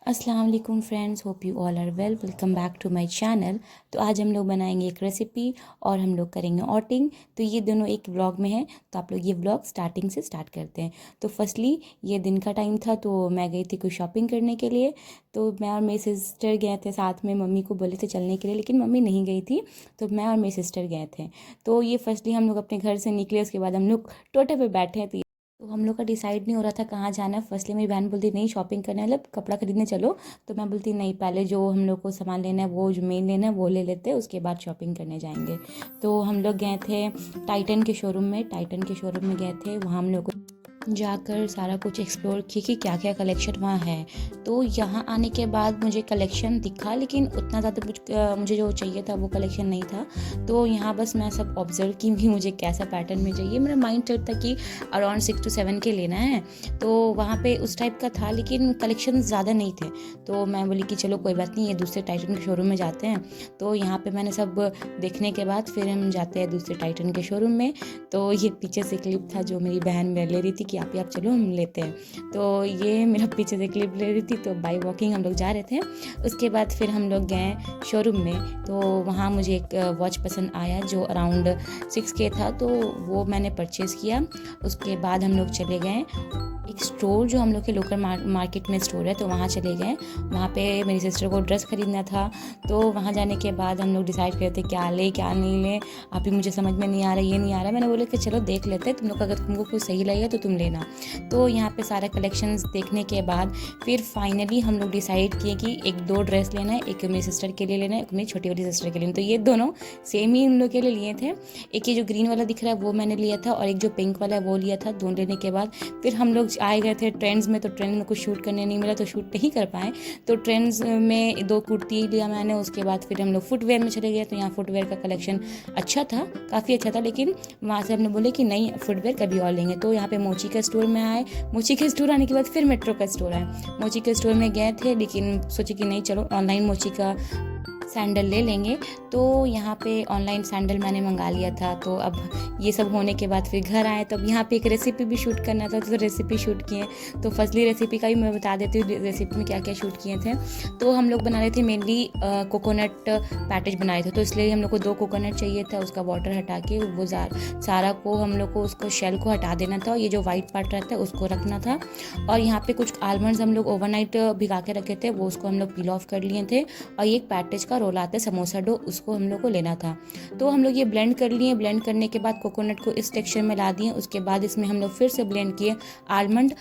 अस्सलाम वालेकुम friends, hope you all are well. Welcome back to my channel. तो आज हम लोग बनाएंगे एक रेसिपी और हम लोग करेंगे आउटिंग। तो ये दोनों एक व्लॉग में है, तो आप लोग ये व्लॉग स्टार्टिंग से स्टार्ट करते हैं। तो फर्स्टली ये दिन का टाइम था, तो मैं गई थी कुछ शॉपिंग करने के लिए। तो मैं और मेरी सिस्टर गए थे साथ में, मम्मी को बोले थे चलने के लिए लेकिन मम्मी नहीं गई थी, तो मैं और मेरी सिस्टर गए थे। तो ये फर्स्टली हम लोग अपने घर से निकले, उसके बाद हम लोग टोटे पे बैठे हैं। तो हम लोग का डिसाइड नहीं हो रहा था कहाँ जाना है। फर्स्टली मेरी बहन बोलती नहीं शॉपिंग करने, मतलब कपड़ा खरीदने चलो। तो मैं बोलती नहीं, पहले जो हम लोग को सामान लेना है, वो जो मेन लेना है वो ले लेते हैं, उसके बाद शॉपिंग करने जाएंगे। तो हम लोग गए थे टाइटन के शोरूम में। टाइटन के शोरूम में गए थे, वहाँ हम लोग को जाकर सारा कुछ एक्सप्लोर किया कि क्या क्या कलेक्शन वहाँ है। तो यहाँ आने के बाद मुझे कलेक्शन दिखा, लेकिन उतना ज़्यादा मुझे जो चाहिए था वो कलेक्शन नहीं था। तो यहाँ बस मैं सब ऑब्जर्व की कि मुझे कैसा पैटर्न में चाहिए। मेरा माइंड सेट था कि अराउंड 6 to 7 के लेना है। तो वहाँ पे उस टाइप का था, लेकिन कलेक्शन ज़्यादा नहीं थे। तो मैं बोली कि चलो कोई बात नहीं, ये दूसरे टाइटन के शोरूम में जाते हैं। तो यहाँ पर मैंने सब देखने के बाद फिर हम जाते हैं दूसरे टाइटन के शोरूम में। तो ये पीछे से क्लिप था जो मेरी बहन ले रही थी कि आप चलो हम लेते हैं। तो ये मेरा पीछे से क्लिप ले रही थी, तो बाय वॉकिंग हम लोग जा रहे थे। उसके बाद फिर हम लोग गए शोरूम में। तो वहाँ मुझे एक वॉच पसंद आया जो अराउंड 6K था, तो वो मैंने परचेज़ किया। उसके बाद हम लोग चले गए एक स्टोर जो हम लोग के लोकल मार्केट में स्टोर है, तो वहाँ चले गए। वहाँ पे मेरी सिस्टर को ड्रेस खरीदना था। तो वहाँ जाने के बाद हम लोग डिसाइड करते क्या ले क्या नहीं ले। अभी मुझे समझ में नहीं आ रहा, ये नहीं आ रहा। मैंने बोला कि चलो देख लेते हैं, तुम लोग अगर तुमको कोई सही लगेगा तो तुम लेना। तो यहाँ पे सारा कलेक्शंस देखने के बाद फिर फाइनली हम लोग डिसाइड किए कि 1-2 ड्रेस लेना है, एक मेरी सिस्टर के लिए लेना है, एक मेरी छोटी वाली सिस्टर के लिए। तो ये दोनों सेम ही उन लोग के लिए लिए थे। एक ये जो ग्रीन वाला दिख रहा है वो मैंने लिया था, और एक जो पिंक वाला है वो लिया था। दोनों लेने के बाद फिर हम लोग आए गए थे ट्रेंड्स में। तो ट्रेंड में कुछ शूट करने नहीं मिला, तो शूट नहीं कर पाए। तो ट्रेंड्स में 2 कुर्ती लिया मैंने। उसके बाद फिर हम लोग फुटवेयर में चले गए। तो यहाँ फुटवेयर का कलेक्शन अच्छा था, काफ़ी अच्छा था, लेकिन वहाँ से हमने बोले कि नहीं, फुटवेयर कभी और लेंगे। तो यहाँ पे मोची का स्टोर में आए। मोची के स्टोर आने के बाद फिर मेट्रो का स्टोर आए। मोची के स्टोर में गए थे, लेकिन सोचे कि नहीं चलो ऑनलाइन मोची का सैंडल ले लेंगे। तो यहाँ पे ऑनलाइन सैंडल मैंने मंगा लिया था। तो अब ये सब होने के बाद फिर घर आए, तो अब यहाँ पे एक रेसिपी भी शूट करना था, तो रेसिपी शूट किए। तो फर्स्टली रेसिपी का भी मैं बता देती हूँ, रेसिपी में क्या क्या शूट किए थे। तो हम लोग बना रहे थे मेनली कोकोनट पैटेज बनाए थे। तो इसलिए हम लोग को 2 कोकोनट चाहिए था। उसका वाटर हटा के वो सारा को हम लोग को उसको शेल को हटा देना था, और ये जो वाइट पार्ट रहता है उसको रखना था। और यहाँ पे कुछ आलमंड्स हम लोग ओवरनाइट भिगा के रखे थे, वो उसको हम लोग पील ऑफ कर लिए थे। और ये एक पैटेज का रोल आता है समोसा डो, उसको हम लोग को लेना था। तो हम लोग ये ब्लेंड कर लिए। ब्लेंड करने के बाद कोकोनट को इस टेक्सचर में ला दिए। उसके बाद इसमें हम लोग फिर से ब्लेंड किए आलमंड।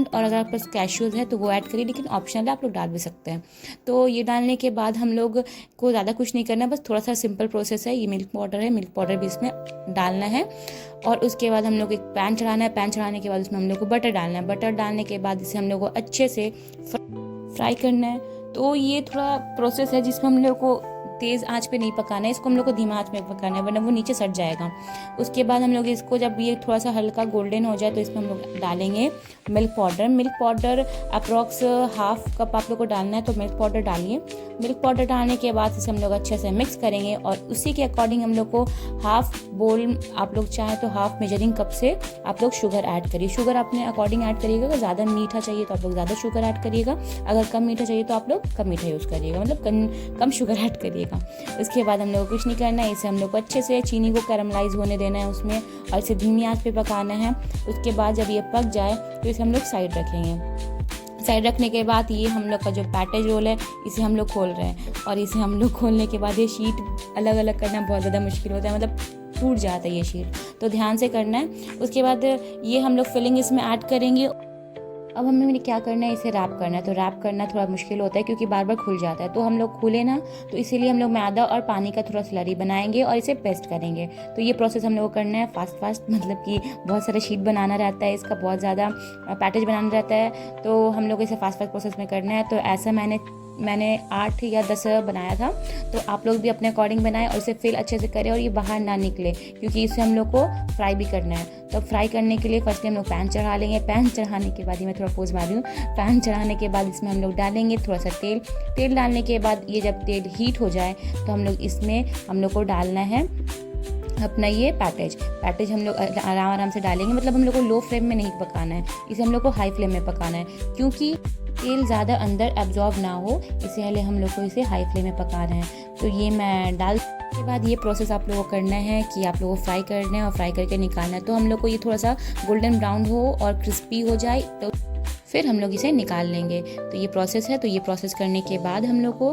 और अगर आपके पास कैश्यूज है तो वो ऐड करिए, लेकिन ऑप्शनल है, आप लोग डाल भी सकते हैं। तो ये डालने के बाद हम लोग को ज़्यादा कुछ नहीं करना, बस थोड़ा सा सिंपल प्रोसेस है। ये मिल्क पाउडर है, मिल्क पाउडर भी इसमें डालना है। और उसके बाद हम लोग एक पैन चढ़ाना है। पैन चढ़ाने के बाद उसमें हम लोग को बटर डालना है। बटर डालने के बाद इसे हम लोग को अच्छे से फ्राई करना है। तो ये थोड़ा प्रोसेस है जिसमें हम लोग को तेज़ आंच पे नहीं पकाना है, इसको हम लोग को धीमा आंच में पकाना है, वरना वो नीचे सट जाएगा। उसके बाद हम लोग इसको जब ये थोड़ा सा हल्का गोल्डन हो जाए तो इसमें हम लोग डालेंगे milk powder. Milk powder approx ½ cup आप लोग को डालना है, तो मिल्क पाउडर डालिए। मिल्क पाउडर डालने के बाद इसे हम लोग अच्छे से मिक्स करेंगे, और उसी के अकॉर्डिंग हम लोग को ½ बोल, आप लोग चाहें तो ½ मेजरिंग कप से आप लोग शुगर ऐड करिए। शुगर अपने अकॉर्डिंग ऐड करिएगा। अगर ज़्यादा मीठा चाहिए तो आप लोग ज़्यादा शुगर ऐड करिएगा, अगर कम मीठा चाहिए तो आप लोग कम मीठा यूज़ करिएगा, मतलब कम शुगर ऐड करिएगा। उसके बाद हम लोग कुछ नहीं करना है, इसे हम लोग को अच्छे से चीनी को कैरमलाइज होने देना है उसमें, और इसे धीमी आंच पे पकाना है। उसके बाद जब ये पक जाए तो इसे हम लोग साइड रखेंगे। साइड रखने के बाद ये हम लोग का जो पैटेज रोल है इसे हम लोग खोल रहे हैं। और इसे हम लोग खोलने के बाद ये शीट अलग अलग करना बहुत ज़्यादा मुश्किल होता है, मतलब टूट जाता है ये शीट, तो ध्यान से करना है। उसके बाद ये हम लोग फिलिंग इसमें ऐड करेंगे। अब हमें क्या करना है, इसे रैप करना है। तो रैप करना थोड़ा मुश्किल होता है क्योंकि बार बार खुल जाता है, तो हम लोग खुले ना, तो इसीलिए हम लोग मैदा और पानी का थोड़ा स्लरी बनाएंगे और इसे पेस्ट करेंगे। तो ये प्रोसेस हम लोग को करना है फास्ट, मतलब कि बहुत सारा शीट बनाना रहता है, इसका बहुत ज़्यादा पैकेज बनाना रहता है, तो हम लोग इसे फास्ट प्रोसेस में करना है। तो ऐसा मैंने 8 या 10 बनाया था, तो आप लोग भी अपने अकॉर्डिंग बनाएं और इसे फिल अच्छे से करें और ये बाहर ना निकले, क्योंकि इसे हम लोग को फ्राई भी करना है। तो फ्राई करने के लिए फर्स्ट हम लोग पैन चढ़ा लेंगे। पैन चढ़ाने के बाद, ये मैं थोड़ा पोज मार रही हूँ, पैन चढ़ाने के बाद इसमें हम लोग डालेंगे थोड़ा सा तेल डालने के बाद ये जब तेल हीट हो जाए तो हम लोग को डालना है अपना ये पैटेज हम लोग आराम से डालेंगे। मतलब हम लोग को लो फ्लेम में नहीं पकाना है, इसे हम लोग को हाई फ्लेम में पकाना है, क्योंकि तेल ज़्यादा अंदर एब्जॉर्ब ना हो, इसलिए हम लोग को इसे हाई फ्लेम में पका रहे हैं। तो ये मैं डाल के बाद ये प्रोसेस आप लोगों को करना है कि आप लोगों को फ्राई करना है और फ्राई करके निकालना है। तो हम लोग को ये थोड़ा सा गोल्डन ब्राउन हो और क्रिस्पी हो जाए तो फिर हम लोग इसे निकाल लेंगे। तो ये प्रोसेस है। तो ये प्रोसेस करने के बाद हम लोग को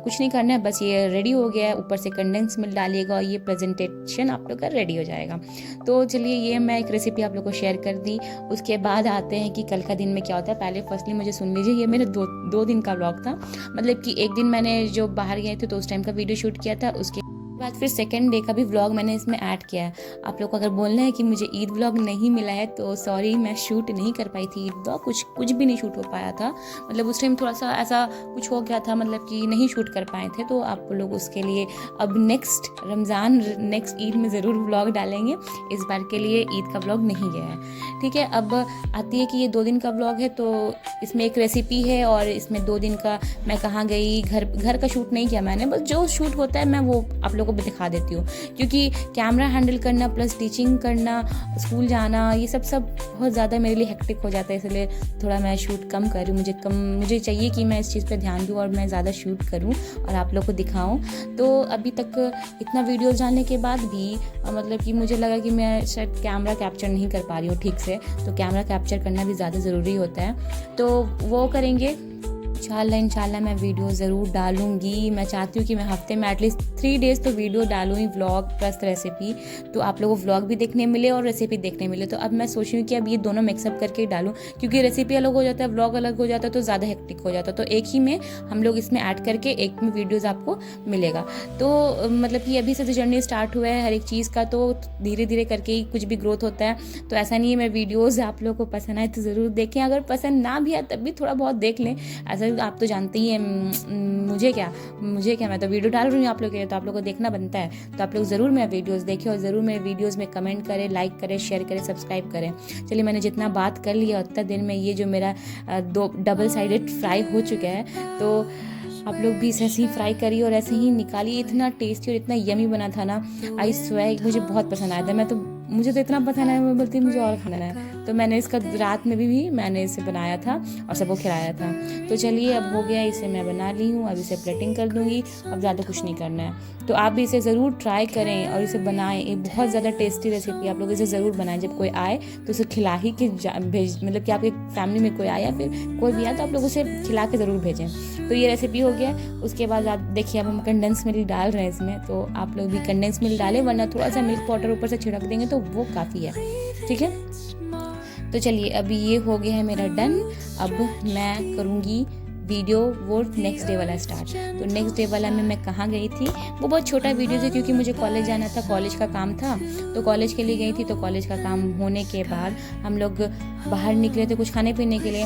कुछ नहीं करना है, बस ये रेडी हो गया है। ऊपर से कंडेंस मिल्क डालिएगा और ये प्रेजेंटेशन आप लोग का रेडी हो जाएगा। तो चलिए ये मैं एक रेसिपी आप लोग को शेयर कर दी। उसके बाद आते हैं कि कल का दिन में क्या होता है। पहले फर्स्टली मुझे सुन लीजिए, ये मेरे दो दिन का व्लॉग था। मतलब कि एक दिन मैंने जो बाहर गए थे तो उस टाइम का वीडियो शूट किया था, उसके बाद फिर सेकंड डे का भी व्लॉग मैंने इसमें ऐड किया है। आप लोग को अगर बोलना है कि मुझे ईद व्लॉग नहीं मिला है तो सॉरी, मैं शूट नहीं कर पाई थी ईद व्लॉग, कुछ भी नहीं शूट हो पाया था। मतलब उस टाइम थोड़ा सा ऐसा कुछ हो गया था, मतलब कि नहीं शूट कर पाए थे। तो आप लोग उसके लिए अब नेक्स्ट रमज़ान, नेक्स्ट ईद में ज़रूर व्लॉग डालेंगे। इस बार के लिए ईद का व्लॉग नहीं गया है, ठीक है। अब आती है कि ये 2 दिन का व्लॉग है, तो इसमें एक रेसिपी है और इसमें 2 दिन का मैं कहाँ गई, घर का शूट नहीं किया मैंने, बस जो शूट होता है मैं वो आप लोगों को भी दिखा देती हूँ। क्योंकि कैमरा हैंडल करना प्लस टीचिंग करना, स्कूल जाना, ये सब बहुत ज़्यादा मेरे लिए हेक्टिक हो जाता है, इसलिए थोड़ा मैं शूट कम कर रही हूँ। मुझे चाहिए कि मैं इस चीज़ पे ध्यान दूँ और मैं ज़्यादा शूट करूँ और आप लोग को दिखाऊँ। तो अभी तक इतना वीडियोज़ डालने के बाद भी मतलब कि मुझे लगा कि मैं शायद कैमरा कैप्चर नहीं कर पा रही हूँ ठीक से। तो कैमरा कैप्चर करना भी ज़्यादा ज़रूरी होता है, तो वो करेंगे इंशाल्लाह मैं वीडियो ज़रूर डालूंगी। मैं चाहती हूँ कि मैं हफ्ते में एटलीस्ट 3 डेज़ तो वीडियो डालूँ ही, व्लॉग प्लस रेसिपी। तो आप लोगों को व्लॉग भी देखने मिले और रेसिपी देखने मिले। तो अब मैं सोच रही हूँ कि अब ये दोनों मिक्सअप करके ही डालूँ, क्योंकि रेसिपी अलग हो जाता है, व्लॉग अलग हो जाता है, तो ज़्यादा हेक्टिक हो जाता है। तो एक ही में हम लोग इसमें ऐड करके एक में वीडियोज़ आपको मिलेगा। तो मतलब कि अभी से तो जर्नी स्टार्ट हुआ है हर एक चीज़ का, तो धीरे धीरे करके ही कुछ भी ग्रोथ होता है। तो ऐसा नहीं है, मैं वीडियोज़ आप लोगों को पसंद आए तो ज़रूर देखें, अगर पसंद ना भी आए तब भी थोड़ा बहुत देख लें। ऐसा आप तो जानते ही हैं, मुझे क्या, मैं तो वीडियो डाल रही हूँ आप लोग के लिए, तो आप लोग को देखना बनता है। तो आप लोग ज़रूर मेरे वीडियोस देखें और ज़रूर मेरे वीडियोस में कमेंट करें, लाइक करें, शेयर करें, सब्सक्राइब करें। चलिए मैंने जितना बात कर लिया उतना देर में ये जो मेरा 2 डबल साइडेड फ्राई हो चुका है। तो आप लोग भी इसे ऐसे ही फ्राई करिए और ऐसे ही निकालिए। इतना टेस्टी और इतना यमी बना था ना, आई स्वेयर मुझे बहुत पसंद आया था। मुझे तो इतना पसंद आया, मैं बोलती मुझे और खाना है। तो मैंने इसका रात में भी मैंने इसे बनाया था और सबको खिलाया था। तो चलिए अब हो गया, इसे मैं बना ली हूँ, अब इसे प्लेटिंग कर दूँगी। अब ज़्यादा कुछ नहीं करना है। तो आप भी इसे ज़रूर ट्राई करें और इसे बनाएं। ये बहुत ज़्यादा टेस्टी रेसिपी, आप लोग इसे ज़रूर बनाएं। जब कोई आए तो उसे खिला ही के भेज, मतलब कि आपकी फैमिली में कोई आए या फिर कोई भी आए तो आप लोग उसे खिला के ज़रूर भेजें। तो ये रेसिपी हो गया। उसके बाद आप देखिए, अब हम कंडेंस मिल्क डाल रहे हैं इसमें, तो आप लोग भी कंडेंस मिल्क डालें, वरना थोड़ा सा मिल्क पाउडर ऊपर से छिड़क देंगे तो वो काफ़ी है, ठीक है। तो चलिए अभी ये हो गया है मेरा डन। अब मैं करूँगी वीडियो वो नेक्स्ट डे वाला स्टार्ट। तो नेक्स्ट डे वाला में मैं कहाँ गई थी, वो बहुत छोटा वीडियो था क्योंकि मुझे कॉलेज जाना था, कॉलेज का काम था। तो कॉलेज के लिए गई थी। तो कॉलेज का काम होने के बाद हम लोग बाहर निकले थे कुछ खाने पीने के लिए।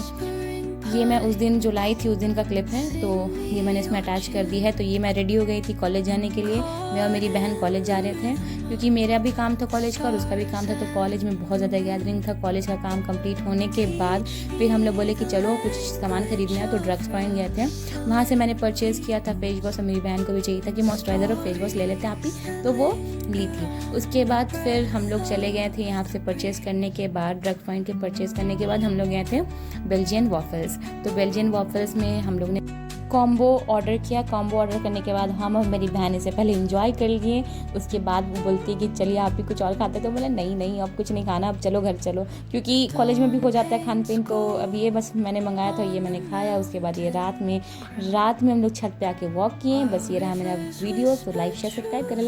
ये मैं उस दिन जो लाई थी उस दिन का क्लिप है, तो ये मैंने इसमें अटैच कर दी है। तो ये मैं रेडी हो गई थी कॉलेज जाने के लिए। मैं और मेरी बहन कॉलेज जा रहे थे क्योंकि मेरा भी काम था कॉलेज का और उसका भी काम था। तो कॉलेज में बहुत ज़्यादा गैदरिंग था। कॉलेज का काम कंप्लीट होने के बाद फिर हम लोग बोले कि चलो कुछ सामान खरीदना है, तो ड्रग्स पॉइंट गए थे। वहाँ से मैंने परचेज़ किया था फेस वॉश, और मेरी बहन को भी चाहिए था कि मॉइस्चराइज़र और फेस वॉश ले लेते हैं आप ही, तो वो ली थी। उसके बाद फिर हम लोग चले गए थे यहाँ से परचेज़ करने के बाद, ड्रग पॉइंट के परचेज़ करने के बाद हम लोग गए थे बेल्जियन वॉफल्स। तो बेल्जियन वॉफल्स में हम लोग ने कॉम्बो ऑर्डर किया। कॉम्बो ऑर्डर करने के बाद हम और मेरी बहन इसे पहले एंजॉय कर लिए। उसके बाद वो बोलती है कि चलिए आप भी कुछ और खाते, तो बोला नहीं अब कुछ नहीं खाना, अब चलो घर चलो, क्योंकि कॉलेज में भी हो जाता है खान पीन। तो अब ये बस मैंने मंगाया था, ये मैंने खाया। उसके बाद ये रात में हम लोग छत पे आके वॉक किए। बस ये रहा मेरा वीडियो। तो लाइक शेयर सब्सक्राइब करें।